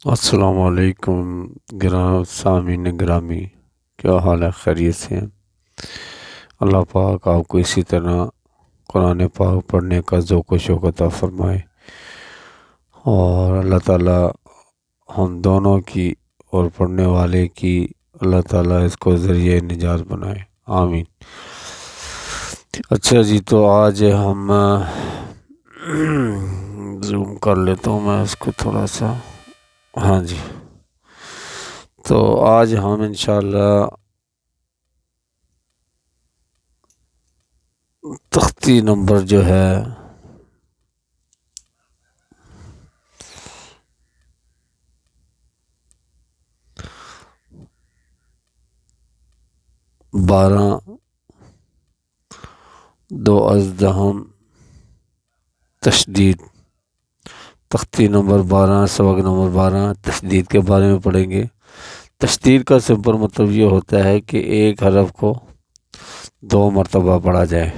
السلام علیکم سامعین گرامی، کیا حال ہے؟ خیریت سے ہیں؟ اللہ پاک آپ کو اسی طرح قرآن پاک پڑھنے کا ذوق و شوق عطا فرمائے، اور اللہ تعالیٰ ہم دونوں کی اور پڑھنے والے کی اللہ تعالیٰ اس کو ذریعہ نجات بنائے، آمین۔ اچھا جی، تو آج ہم زوم کر لیتا ہوں میں اس کو تھوڑا سا۔ ہاں جی، تو آج ہم انشاءاللہ تختی نمبر جو ہے 12 دو ازدہم تشدید، تختی نمبر 12 سبق نمبر 12 تشدید کے بارے میں پڑھیں گے۔ تشدید کا سمپل مطلب یہ ہوتا ہے کہ ایک حرف کو 2 مرتبہ پڑھا جائے،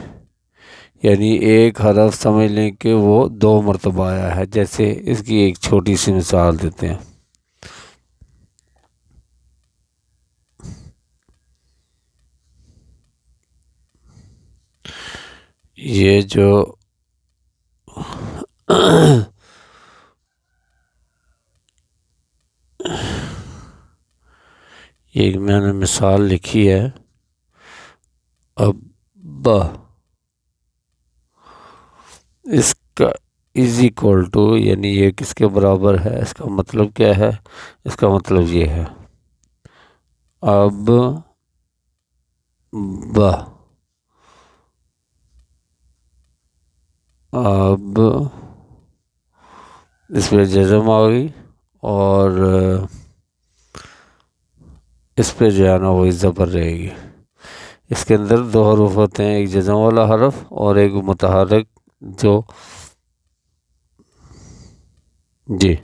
یعنی ایک حرف سمجھ لیں کہ وہ 2 مرتبہ آیا ہے۔ جیسے اس کی ایک چھوٹی سی مثال دیتے ہیں۔ یہ جو ایک میں نے مثال لکھی ہے، ابا، اس کا از اکول ٹو، یعنی یہ کس کے برابر ہے؟ اس کا مطلب کیا ہے؟ اس کا مطلب یہ ہے اب با، اب اس پہ جزم آ گئی، اور اس پہ جو ہے نا وہ زبر رہے گی۔ اس کے اندر 2 حروف ہوتے ہیں، ایک جزم والا حرف اور ایک متحرک جو جی۔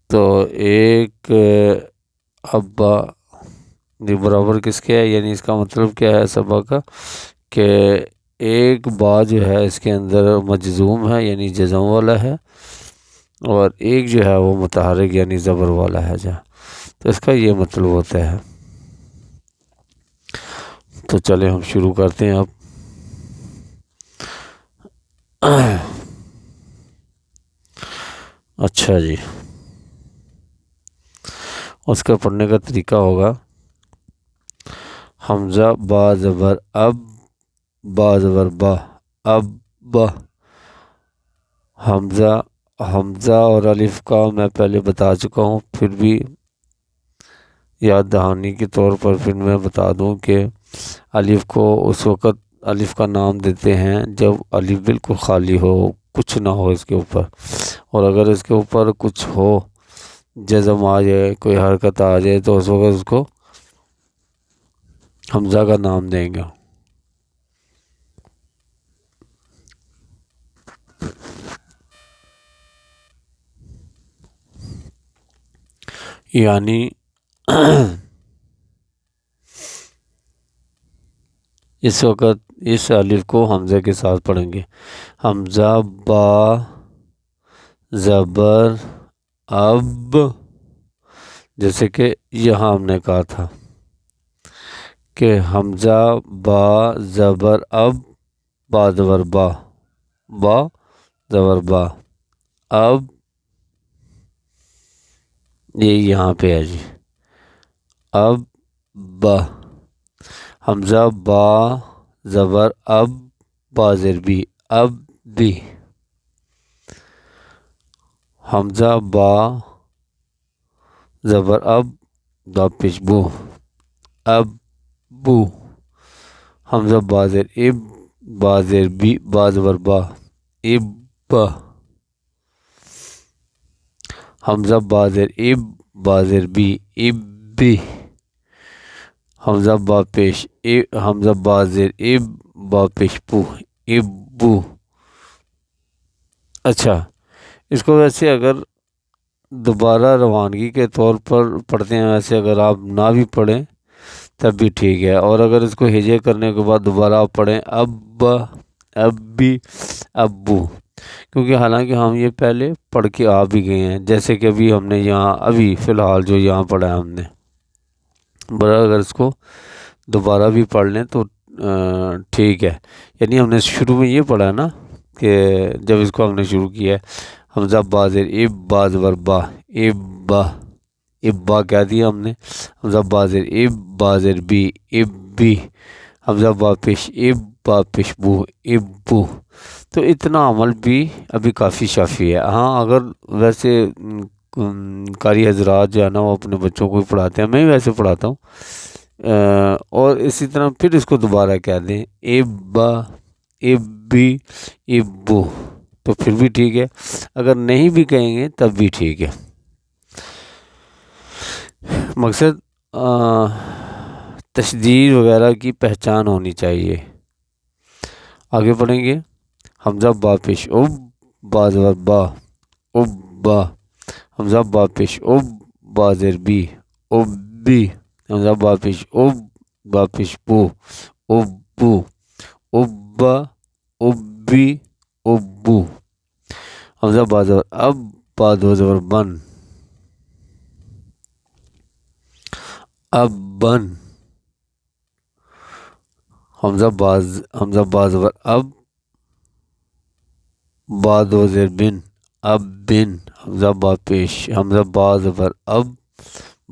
تو ایک ابا یہ برابر کس کے ہے؟ یعنی اس کا مطلب کیا ہے سبا کا، کہ ایک با جو ہے اس کے اندر مجزوم ہے یعنی جزم والا ہے، اور ایک جو ہے وہ متحرک یعنی زبر والا ہے جہاں، تو اس کا یہ مطلب ہوتا ہے۔ تو چلیں ہم شروع کرتے ہیں اب۔ اچھا جی، اس کا پڑھنے کا طریقہ ہوگا حمزہ با زبر اب، با زبر با، اب با۔ حمزہ اور الف کا میں پہلے بتا چکا ہوں، پھر بھی یاد دہانی کے طور پر پھر میں بتا دوں کہ الف کو اس وقت الف کا نام دیتے ہیں جب الف بالکل خالی ہو، کچھ نہ ہو اس کے اوپر، اور اگر اس کے اوپر کچھ ہو، جزم آ جائے، کوئی حرکت آ جائے، تو اس وقت اس کو حمزہ کا نام دیں گے۔ یعنی اس وقت اس الف کو حمزہ کے ساتھ پڑھیں گے، حمزہ با زبر اب، جیسے کہ یہاں ہم نے کہا تھا کہ حمزہ با زبر اب، با زبر با، با زبر با، اب یہ یہاں پہ ہے جی، اب با، حمزہ با زبر اب، با زیر بی، اب بی، حمزہ با زبر اب، با پیش بو، اب بو، حمزہ با زیر اب، با زیر بی، با زبر با، اب با، حمزہ با زیر اب، با زیر بی، اب بی، حمزہ با پیش حمزہ با زیر اب، با پیش بو، اب بو۔ اچھا، اس کو ویسے اگر دوبارہ روانگی کے طور پر پڑھتے ہیں، ویسے اگر آپ نہ بھی پڑھیں تب بھی ٹھیک ہے، اور اگر اس کو ہجے کرنے کے بعد دوبارہ آپ پڑھیں اب با، اب بی، ابو، کیونکہ حالانکہ ہم یہ پہلے پڑھ کے آ بھی گئے ہیں، جیسے کہ ابھی ہم نے یہاں ابھی فی الحال جو یہاں پڑھا ہے ہم نے، برا اگر اس کو دوبارہ بھی پڑھ لیں تو ٹھیک ہے۔ یعنی ہم نے شروع میں یہ پڑھا ہے نا کہ جب اس کو ہم نے شروع کیا ہے، حمزہ با زیر اب با زبر با، ابا، ابا کہہ دیا ہم نے، حمزہ با زیر اب با زیر بی، اب بی، حمزہ با پیش اب با پیش بو، ابو۔ تو اتنا عمل بھی ابھی کافی شافی ہے۔ ہاں اگر ویسے قاری حضرات جو ہے نا وہ اپنے بچوں کو بھی پڑھاتے ہیں، میں بھی ویسے پڑھاتا ہوں، اور اسی طرح پھر اس کو دوبارہ کہہ دیں ابا، ابی، ابو، تو پھر بھی ٹھیک ہے۔ اگر نہیں بھی کہیں گے تب بھی ٹھیک ہے۔ مقصد تشدید وغیرہ کی پہچان ہونی چاہیے۔ آگے پڑھیں گے، حمزہ با پیش اب با زبر با، ابا، حمزہ با پیش اب با زیر بی، ابی، حمزہ با پیش اب با پیش بو، ابو، ابا، ابی، ابو، حمزہ با زبر اب با دو زبر بن، اب بن، حمزہ با زبر اب با دو زیر بن، اب بن، حمزہ با پیش حمزہ با زبر اب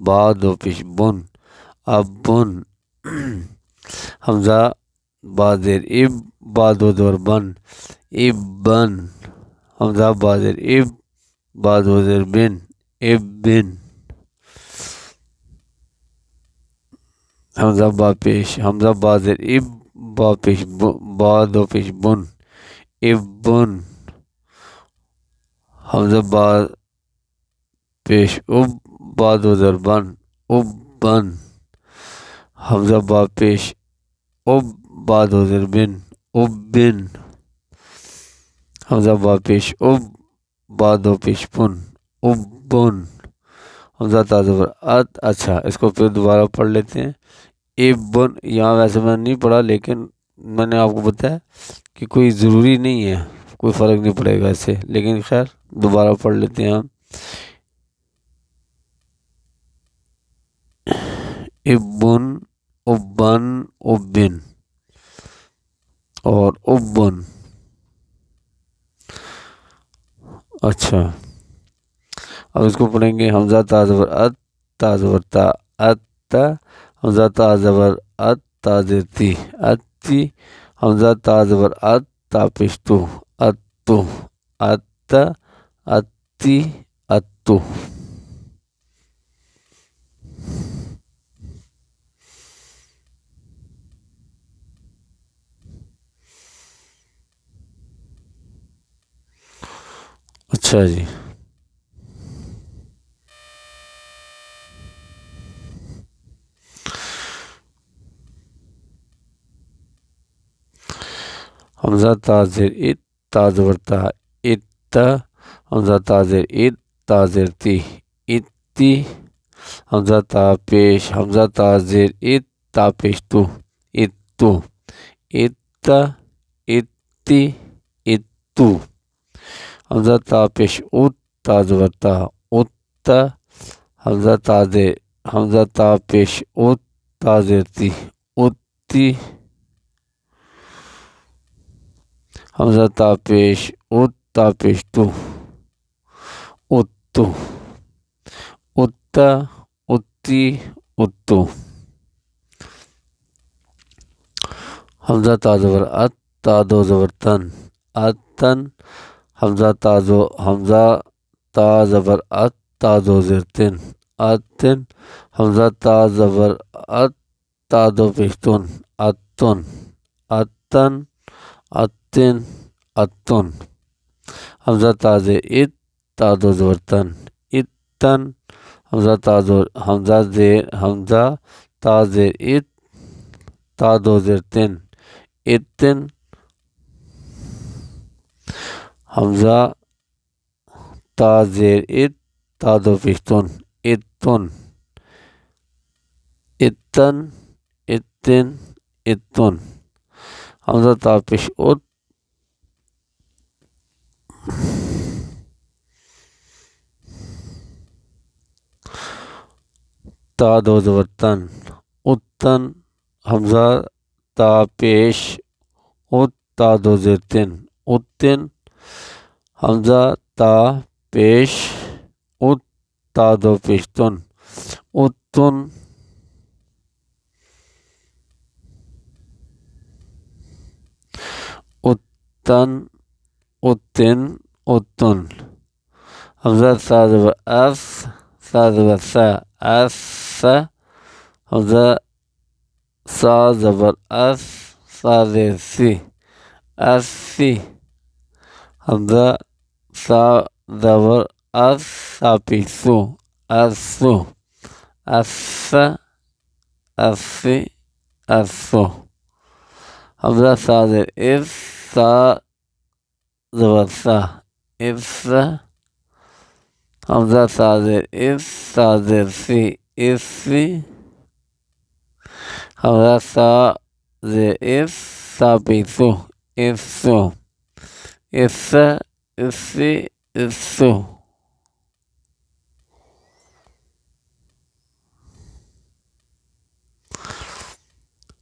با دو پیش بن، اب بن، حمزہ با زیر اب با دو زبر بن، اب بن، حمزہ با زیر اب با دو زیر بن، اب بن، حمزہ با پیش حمزہ با زیر اب با پیش با دو پیش بن، اب بن، حمزہ با پیش اب با دو زبر بن، اب بن، حمزہ با پیش اب با دو زبر بن، اب بن، حمزہ با پیش اب با دو پیش بن، اب بن، حمزہ تا زبر ات۔ اچھا اس کو پھر دوبارہ پڑھ لیتے ہیں، ابن۔ یہاں ویسے میں نے نہیں پڑھا، لیکن میں نے آپ کو بتایا کہ کوئی ضروری نہیں ہے، کوئی فرق نہیں پڑے گا اس سے، لیکن خیر دوبارہ پڑھ لیتے ہیں ہم، ابن، ابن، ابن اور ابن۔ اچھا اب اس کو پڑھیں گے، حمزہ تا زبر ات، تا زبر تا، ات، حمزہ تا زبر ات، تا زیر تی، اتی، حمزہ تا زبر ات، تا پیش تو، اتو، ات، اتی، اتو۔ اچھا جی، حمزہ تا زیر ات، تا زبر تا، ات، حمزہ تا زیر ات، تا زیر تی، اتی، حمزہ تا پیش حمزہ تا زیر ات، تا پیش تو، اتو، ات، اتی، اتو، حمزہ تا پیش ات، تا زبر تا، ات، حمزہ تا پیش ات، تا زیر تی، اتی، حمزہ تا پیش ات، تا پیش تو، اتو، ات، اتی، اتو، حمزہ تا زبر ات، تا دو زبر تن، اتن، حمزہ تا زبر ات، تا دو زیر تن، اتن، حمزہ تا زبر ات، تا دو پیش تن، اتن، اتن، اتن، اتن، حمزہ تا زیر ات، تا دو زبر تن، اتن، حمزہ تا زیر ات، تا دو زیر تن، اتن، حمزہ تا زیر ات، تا دو پیش تن، اتن، اتن، اتن، اتن، حمزہ تا پیش ات، تا دو زبر تن، اتن، حمزہ تا پیش ات، تا دو زیر تن، اتن، حمزہ تا پیش ات، تا دو پیش تن، اتن، اتن، اتن، اتن، حمزہ سا زبر اس، سا زبر سا، اس، حمزہ سا زبر اس، سا زیر سی، اسی، حمزہ سا زبر اس، سا پیش سو، اسو، اس، اسی، اسو، حمزہ سا زیر اس، سا زبر سا، اس، حمزہ سا زیر اس، سا زیر سی، اسی، حمزہ سا زیر اس، سا پیش سو، اسو، اس، اسی، اسو،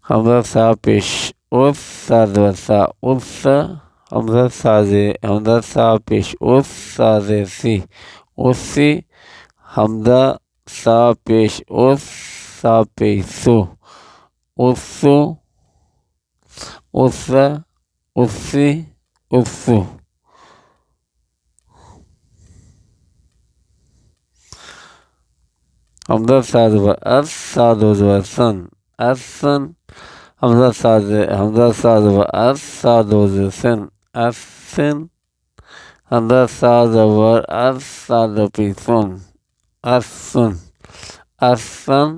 حمزہ سا پیش اس، سا زبر سا، اس، حمزہ سا پیش اس، سا زیر سی، اسی، حمزہ سا پیش اس، سا پیش سو، اسو، اس، اسی، اسو، حمزہ سا زبر اس، سا دو زبر سن، اسن، حمزہ سا زبر اس، سا دو زیر سن، اسن، حمزہ سا زبر اس، سا دو پیش سن، اسن، اسن،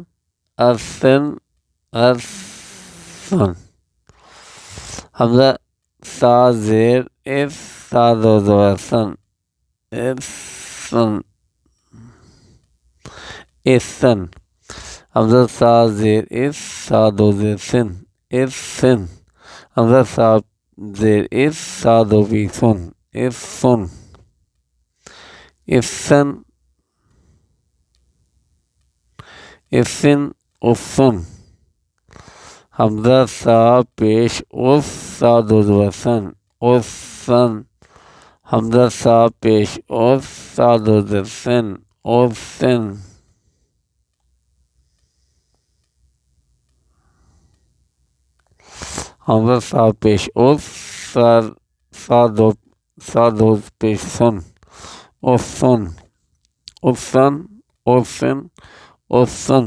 اسن، اسن، حمزہ سا زیر اس، سا دو زبر سن، اسن، اسن، حمزہ سا زیر اس، سا دو زیر سن، اسن، حمزہ سا زیر اس، سا دو پیش سن، اسن، اسن، اسن، اسن، حمزہ سا پیش اس، سا دو زبر سن، اسن، حمزہ سا پیش اس، سا دو زیر سن، اسن، حمزہ سا پیش اس، سا دو پیش سن، اسن، اسن، اسن، اسن،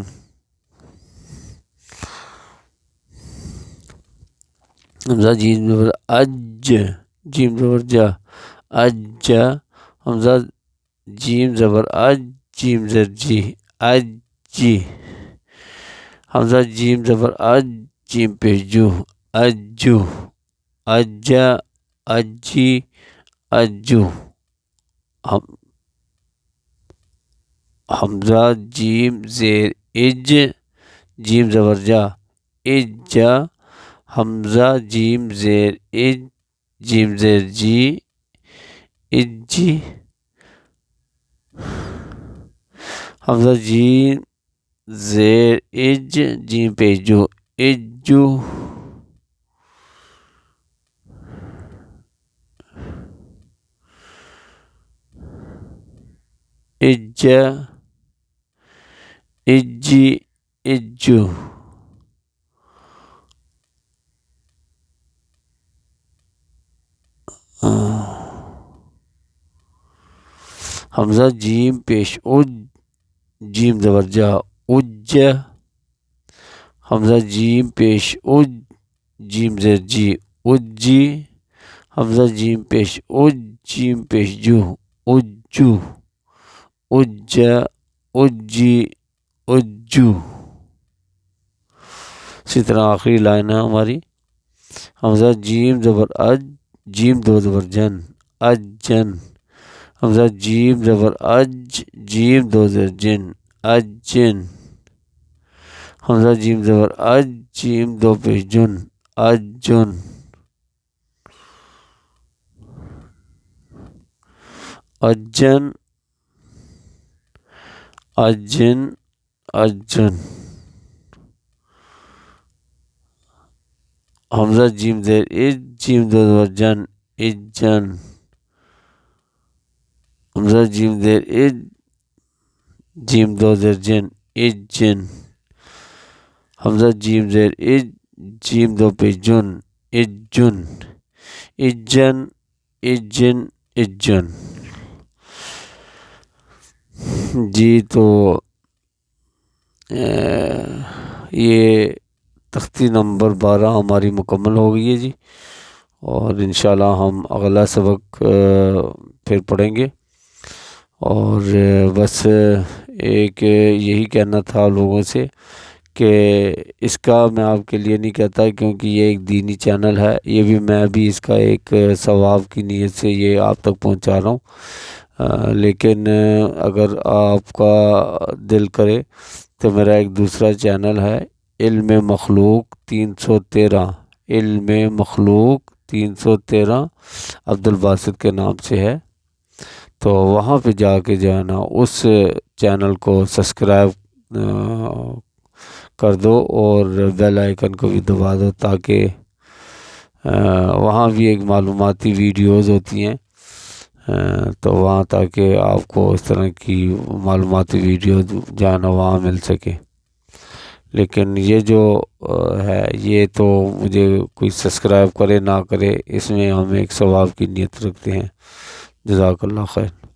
حمزہ جیم زبر اج، جیم زبر جا، اج، حمزہ جیم زبر اج، جیم زیر جی، اجی، حمزہ جیم زبر اج، جیم پیش جو، اجو، اجا، اجی، اجو، حمزہ جیم زیر اج، جیم زبر جا، اجا، حمزہ جیم زیر اج، جیم زیر جی، اجی، حمزہ جیم زیر اج، جیم پیش جو، اجو، اجا، اجی، اجو، حمزہ جیم پیش اج، جیم زبر جا، اج، حمزہ جیم پیش اج، جیم زیر جی، اجی، حمزہ جیم پیش اج، جیم پیش جو، اجو، اجا، اجی، اجو، اسی طرح آخری لائن ہے ہماری، حمزہ جیم زبر اج، جیم دو زبر جن، اجن، حمزہ جیم زبر اج، جیم دو زیر جن، اجن، حمزہ جیم زبر اج، جیم دو پیش جن، اجن، اجن اجن اجن حمزہ جیم زیر اج جیم دو زبر جن اجن حمزہ جیم زیر اج جیم دو زیر جن اجن حمزہ جیم زیر اج جیم دو پہ جن اجن اجن اجن اجن۔ جی تو یہ تختی نمبر 12 ہماری مکمل ہو گئی ہے جی، اور انشاءاللہ ہم اگلا سبق پھر پڑھیں گے۔ اور بس ایک یہی کہنا تھا لوگوں سے کہ اس کا میں آپ کے لیے نہیں کہتا کیونکہ یہ ایک دینی چینل ہے، یہ بھی میں بھی اس کا ایک ثواب کی نیت سے یہ آپ تک پہنچا رہا ہوں، لیکن اگر آپ کا دل کرے تو میرا ایک دوسرا چینل ہے علم مخلوق 313، علم مخلوق 313 عبدالباسط کے نام سے ہے، تو وہاں پہ جا کے جو ہے نا اس چینل کو سبسکرائب کر دو اور بیل آئیکن کو بھی دبا دو تاکہ وہاں بھی ایک معلوماتی ویڈیوز ہوتی ہیں، تو وہاں تاکہ آپ کو اس طرح کی معلوماتی ویڈیو جو ہے نا وہاں مل سکے۔ لیکن یہ جو ہے یہ تو مجھے کوئی سبسکرائب کرے نہ کرے اس میں ہم ایک ثواب کی نیت رکھتے ہیں۔ جزاک اللہ خیر۔